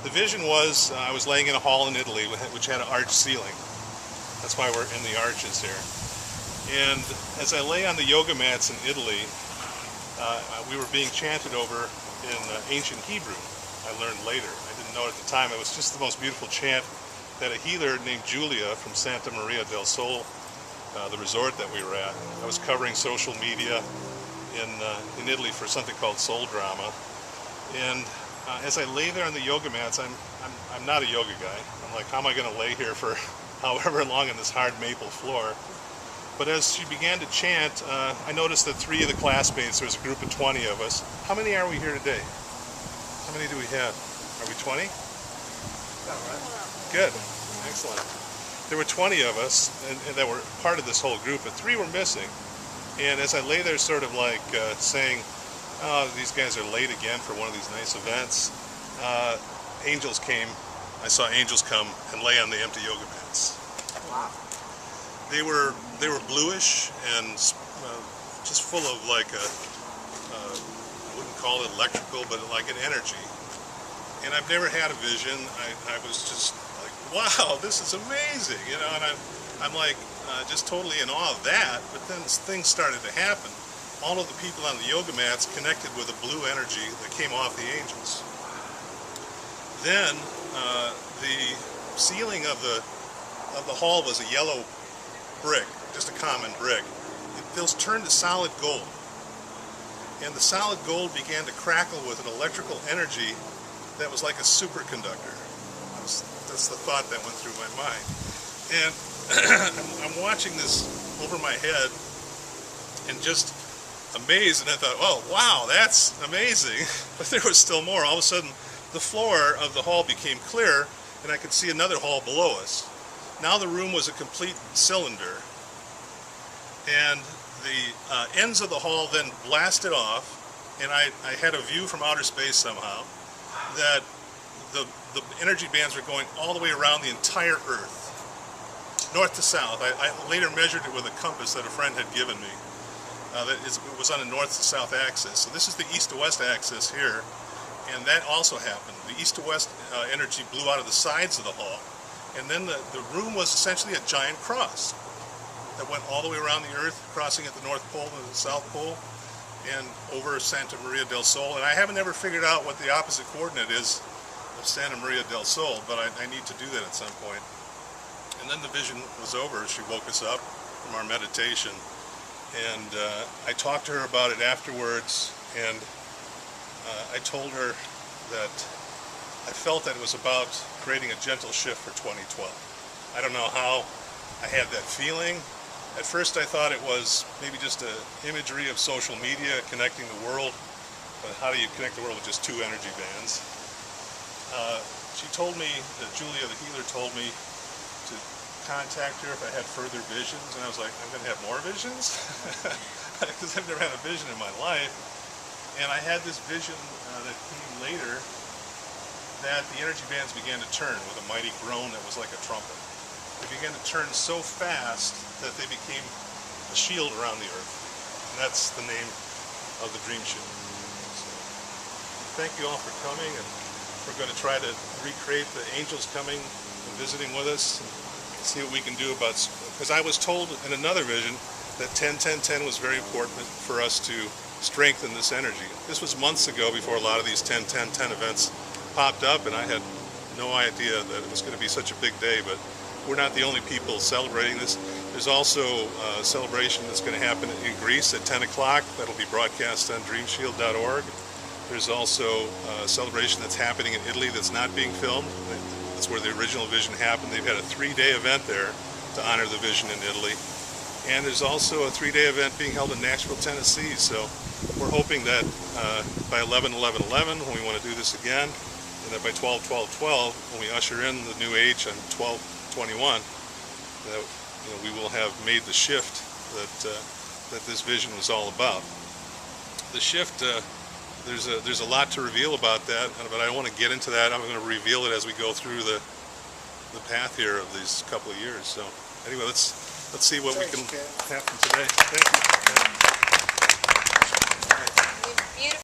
The vision was I was laying in a hall in Italy which had an arched ceiling. That's why we're in the arches here. And as I lay on the yoga mats in Italy, we were being chanted over in ancient Hebrew. I learned later. I didn't know at the time. It was just the most beautiful chant that a healer named Julia from Santa Maria del Sol, the resort that we were at. I was covering social media in Italy for something called Soul Drama. And as I lay there on the yoga mats, I'm not a yoga guy. I'm like, how am I going to lay here for however long on this hard maple floor? But as she began to chant, I noticed that 3 of the classmates, there was a group of 20 of us. How many are we here today? How many do we have? Are we 20? Good. Excellent. There were 20 of us and that were part of this whole group, but 3 were missing. And as I lay there sort of like saying, oh, these guys are late again for one of these nice events, angels came. I saw angels come and lay on the empty yoga mats. Wow. They were bluish and just full of like I wouldn't call it electrical, but like an energy. And I've never had a vision. I was just like, wow, this is amazing, you know. And I'm like just totally in awe of that. But then things started to happen. All of the people on the yoga mats connected with a blue energy that came off the angels. Then the ceiling of the hall was a yellow brick, just a common brick. Those turned to solid gold, and the solid gold began to crackle with an electrical energy that was like a superconductor. That's the thought that went through my mind. And I'm watching this over my head and just amazed, and I thought, oh wow, that's amazing. But there was still more. All of a sudden the floor of the hall became clear and I could see another hall below us. Now the room was a complete cylinder, and the ends of the hall then blasted off, and I had a view from outer space somehow that the energy bands were going all the way around the entire Earth, north to south. I later measured it with a compass that a friend had given me. It was on a north to south axis. So this is the east to west axis here, and that also happened. The east to west energy blew out of the sides of the hall. And then the room was essentially a giant cross that went all the way around the Earth, crossing at the North Pole and the South Pole, and over Santa Maria del Sol. And I haven't ever figured out what the opposite coordinate is of Santa Maria del Sol, but I need to do that at some point. And then the vision was over. She woke us up from our meditation, and I talked to her about it afterwards, and I told her that I felt that it was about creating a gentle shift for 2012. I don't know how I had that feeling. At first I thought it was maybe just an imagery of social media connecting the world, but how do you connect the world with just 2 energy bands? She told me, Julia the healer told me to contact her if I had further visions, and I was like, I'm going to have more visions? Because I've never had a vision in my life. And I had this vision that came later, that the energy bands began to turn with a mighty groan that was like a trumpet. They began to turn so fast that they became a shield around the Earth. And that's the name of the dream show. So, thank you all for coming, and we're going to try to recreate the angels coming and visiting with us and see what we can do about, because I was told in another vision that 10-10-10 was very important for us to strengthen this energy. This was months ago before a lot of these 10-10-10 events popped up, and I had no idea that it was going to be such a big day. But we're not the only people celebrating this. There's also a celebration that's going to happen in Greece at 10 o'clock. That'll be broadcast on dreamshield.org. There's also a celebration that's happening in Italy that's not being filmed. That's where the original vision happened. They've had a 3-day event there to honor the vision in Italy. And there's also a 3-day event being held in Nashville, Tennessee. So we're hoping that by 11-11-11, when we want to do this again, and that by 12-12-12, when we usher in the new age on 12-21, that we will have made the shift that this vision was all about. The shift, there's a lot to reveal about that, but I don't want to get into that. I'm going to reveal it as we go through the path here of these couple of years. So anyway, let's see what we can happen today. Thank you.